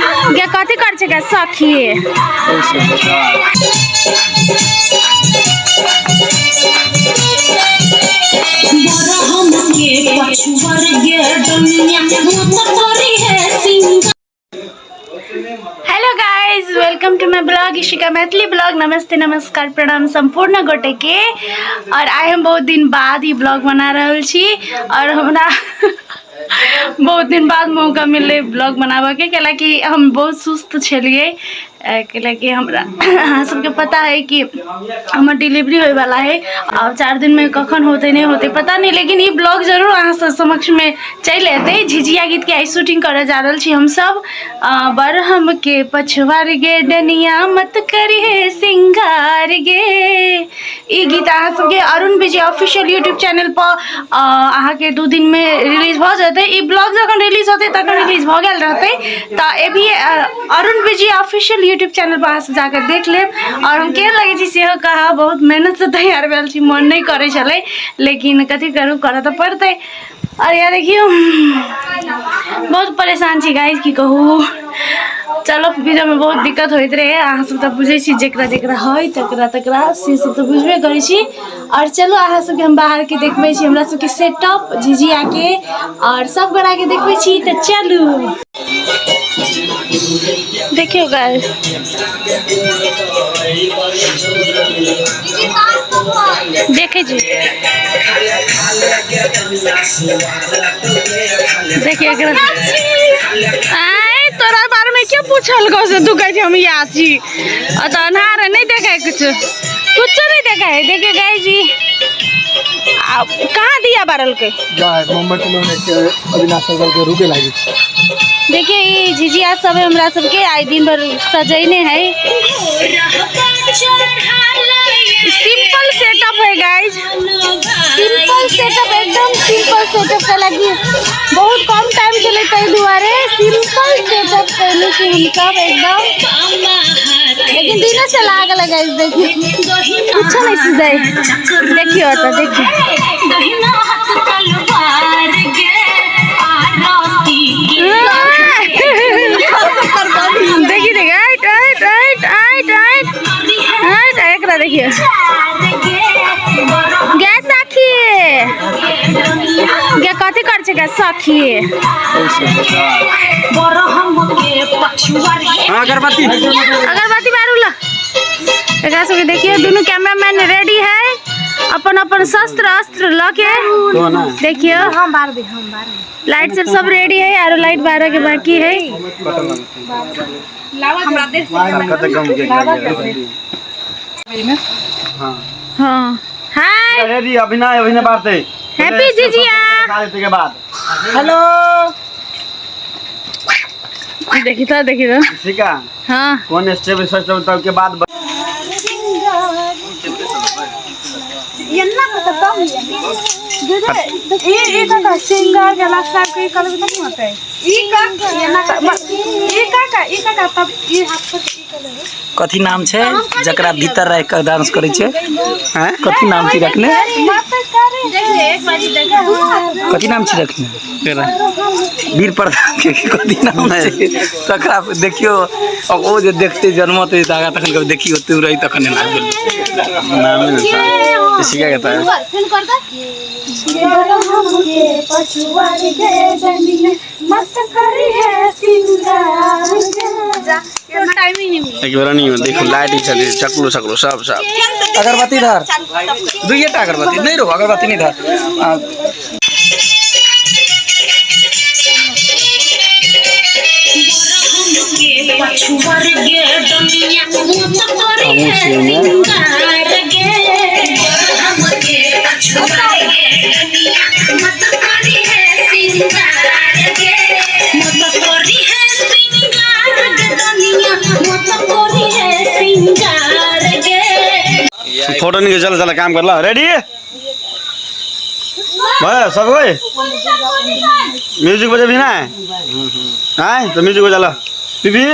क्या कथी कर छे सखी hello guys, welcome to my blog Ishika Maithili blog. नमस्ते, नमस्कार, प्रणाम संपूर्ण गोटे के। और आइ हम बहुत दिन बाद ही ब्लॉग बना रहा छी और हमरा बहुत दिन बाद मौका मिले ब्लॉग बनाबे के, कैलाकि हम बहुत सुस्त छलिए। कैलाकि हमरा सबके पता है कि हमार डिलीवरी होए वाला है और 4 दिन में कखन होते नहीं होते पता नहीं, लेकिन ये ब्लॉग जरूर अहाँ सब समक्ष में चल अते। झिझिया गीत के आई शूटिंग करे जा रहा छी हम सब। बरहम के पछवार गे डनिया मत करिए सिंगार गे, ई गीत अहाँ सबके अरुण विजय ऑफिशियल यूट्यूब चैनल पर अहाँ के 2 दिन में रिलीज भ जते। ई ब्लॉग जखन रिलीज होते तखन रिलीज भ गेल रहते, तो ए भी अरुण विजय ऑफिशियल यूट्यूब चैनल पर से जाकर देख लेब। और हम केहन लगे छी सेहो कहा, बहुत मेहनत से तैयार भेल छी, मन नहीं करे छले, लेकिन कथी करू, करे तो पड़ते। और यार देखियो बहुत परेशान छी गाइस, की कहूँ। चलो वीडियो में बहुत दिक्कत होते रहे, अहाँ सब तो बुझे छी, जेकरा जेकरा है तकरा से सब तो बुझबे करे छी। और चलो अहाँ सबके हम बाहर के देखबे छी, हमरा सबके सेटअप झिझिया के और सब गोरा के देखबे छी। तो चलू देखियो गाइस, देखे जी देखिए तोरा बारे में क्या पूछल गो से तू कहे हम यहाँ छी अनहार नहीं देखा है, कुछ नहीं देखा है। देखिए गाइस जी कहाँ दिया बारल के देखिए ये झिझिया सब है हमरा सबके आई दिन भर सजैने है। सिंपल सेटअप है गाइज, सिंपल सेटअप, एकदम सिंपल सेटअप का लगी बहुत कम टाइम चले ताई दुआरे सिंपल सेटअप करने से हम सब एकदम, लेकिन दिनों से लागल गाइज। देखिए कुछ नहीं सीधाई, देखियो तो देखिए देखिए देखिए गैस आखिए क्या कथी कर छे गैस सखी अगरबत्ती मारूला। एकरा सबके देखिए दोनों कैमरामैन रेडी है अपन अपन शस्त्र अस्त्र लके, देखिए हम बार दे लाइट सब रेडी है और लाइट 12 के बाकी है। हाँ हाय रेडी अभिनय बात है। हैप्पी झिझिया के बाद हेलो देखी तो ठीक है। हाँ कौन स्टेप तब के बाद ये का सिंगर गला साहब के कलर नहीं होता है, ये का तब ये हाथ पर कथी नाम छे जकरा भीतर रह के डांस करे छे, हैं कथी नाम छी रखने, कथी नाम छी रखने वीर प्रधान के कथी नाम छे तकरा देखियो। अब ओ जे देखते जन्मते आगा तखन कब देखियो तू रही तखन ना नाम ना सिखा कहता है। एक बार नहीं देखो लाइट चली चकलू सकलो सब अगरबत्ती धर दुइटा अगरबत्ती नहीं रो अगरबत्ती नहीं धर फोटो नहीं चल चल काम कर ला रेडी भाई सब कोई म्यूजिक बजे भी ना है तो म्यूजिक बजा ला बीबी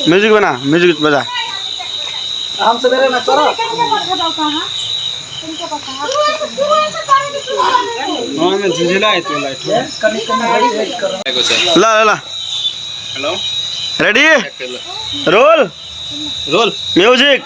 म्यूजिक बना म्यूजिक बजा हम सवेरे में चलो हां मैं झिझिला है तो लाइट ला ला ला ready roll roll music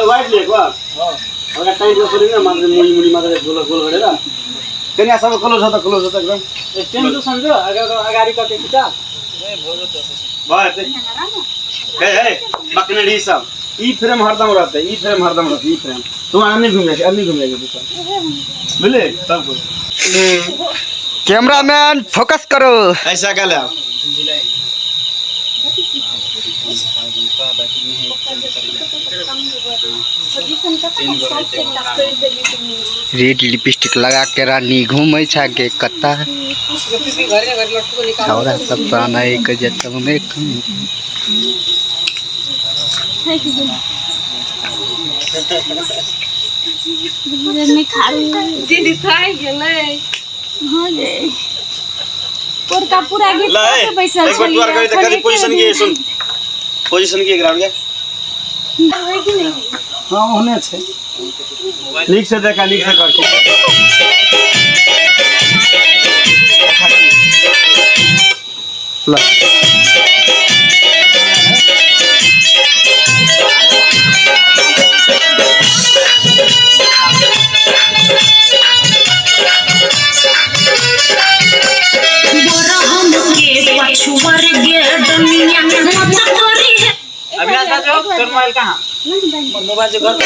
white लेको अगर टाइम को परेन मात्र मुनी मुनी मात्र गोल गोल गरेर कन्या सब क्लोज छ त एकदम स्ट्यान्ड तो सम्झो अगाडि कतै छ भयो त हे हे बकनेडी सब ई फ्रेम हरदम रहता है ई फ्रेम तुम अन्य घूमने बोले सबको कैमरामैन फोकस करो। ऐसा क्या ले रेड लिपस्टिक लगा के रानी घूमे छागे कत्ता छौरा सब पाना एक जतम में दीदी थाई गेलै हां गे पोरका पूरा गीत के पैसा एक बार द्वार करे त खाली पोजीशन के सुन पोजीशन के ग्राउंड के है कि नहीं हां होने छे नीक से देखा नीक से कर ला अविनाश बाजो तोर मोबाइल कहां मोबाइल जो घर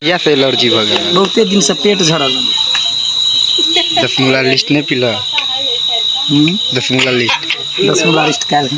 या से एलर्जी भ गेल बहुते दिन से पेट झड़ल 10 मुला लिस्ट नहीं पिला 10 मुला लिस्ट 10 मुला लिस्ट काल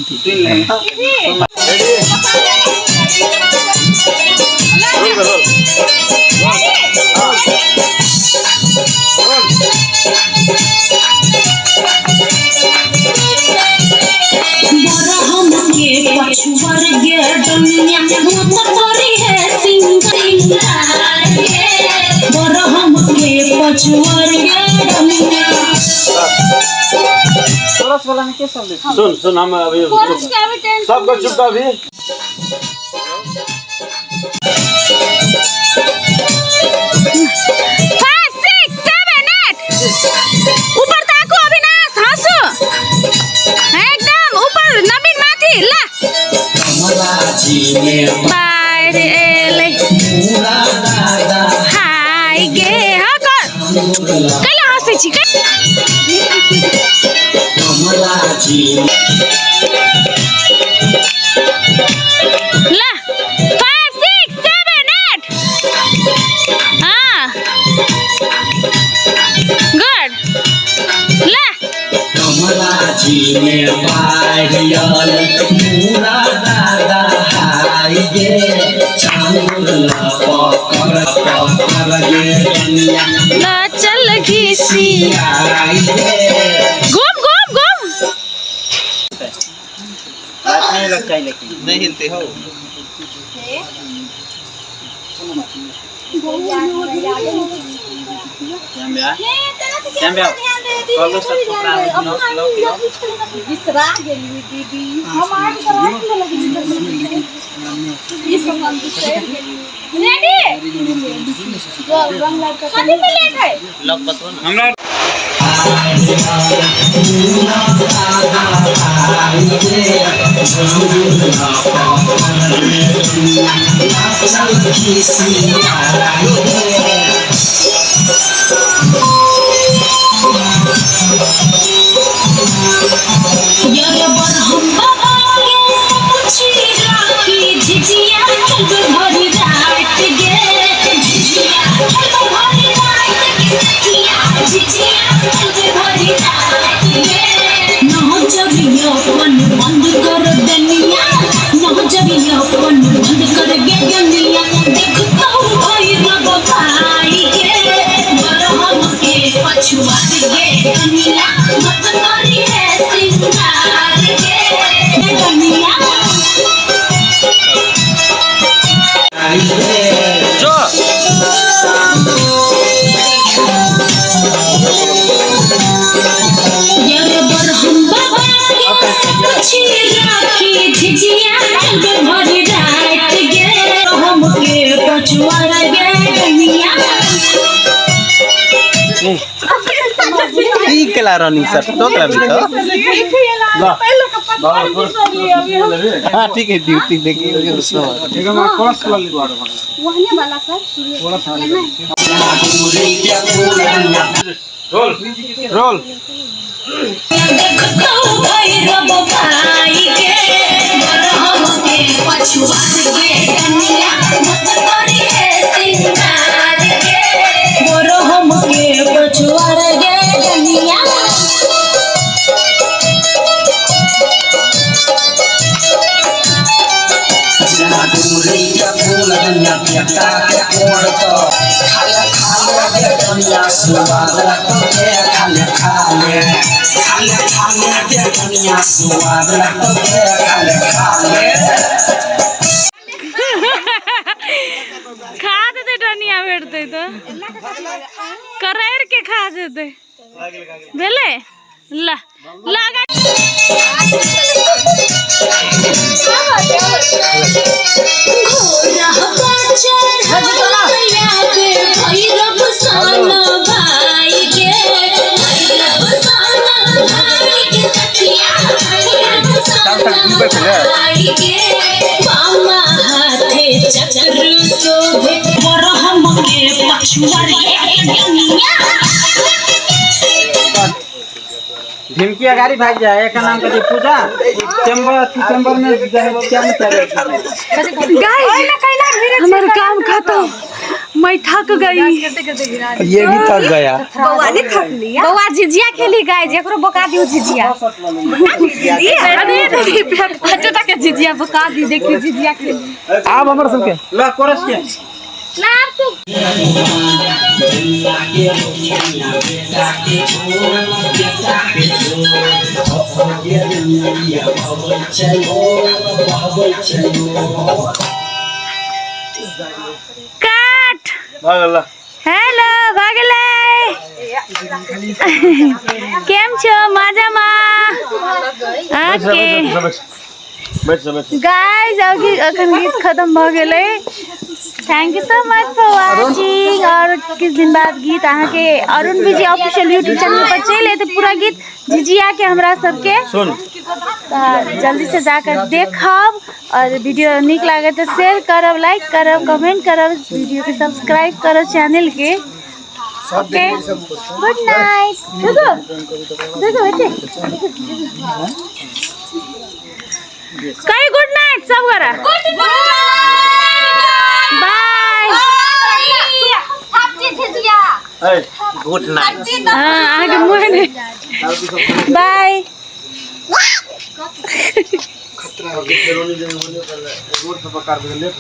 वाला में क्या सब सुन सुन हम अभी सब कुछ चुप अभी 5 6 7 8 ऊपर ताको अविनाश हंसो एकदम ऊपर नवीन माथि ला बाहर एले हाय गे हकर कला हंसै छी ला 5 6 7 8 हाँ गुड ला कमलाजी में पायल मुरा दादा हाय गे चांगुला पकड़ गे दुनिया ला चल घिसी हाय गे घूम घूम घूम नहीं लगता है लेकिन नहीं हिलते हो विसरा गेली दीदी हमार तरफ में लगी ये सब हम रेडी रंग लाइट का कभी पे लेट है लग बतवा हमरा बंद कर दुनिया बंद कर गे दुनिया देखता हूँ भाई रब भाई के बरहम के पछुआ गे दुनिया मत करी है सिंगार के दुनिया ठीक केला रनिंग सर तो करा भी तो हां ठीक है ड्यूटी देखिए एक में क्रॉस कर ली द्वारा वहने वाला सर थोड़ा था रोल खा देते टनिया बैठते तो करार के खा देते बेले ला लगा ढिमकी अगारी भाग जाए एक नाम का पूजा चैम्बर में क्या हमारा काम खत्म मैं थक गई ये भी थक गया बउआ झिझिया खेली गाय जेकरो बका दियो झिझिया अरे बच्चा तक झिझिया बका दी देखिए झिझिया खेली आप हमर सबके ला कोरस के ना आप तो काट भागला हेलो भागले केम छो मजामा ओके गाइस अखन गीत खत्म भ गेलै thank you so much for watching और किस दिन बाद गीत अहाँ के अरुण विजय ऑफिशियल यूट्यूब चैनल पर चले तो पूरा गीत झिझिया के हमरा सबके सुन जल्दी से जाकर देखब और वीडियो निक लगे तो शेयर करब लाइक करब कमेंट करब वीडियो के सब्सक्राइब करब चैनल के ओके गुड नाइट देखो देखो बच्चे कई गुड नाइट सब करा बाय गुड नाइट हां आगे मुंह ने बाय खतरा हो गया रोड से पकड़ के लेट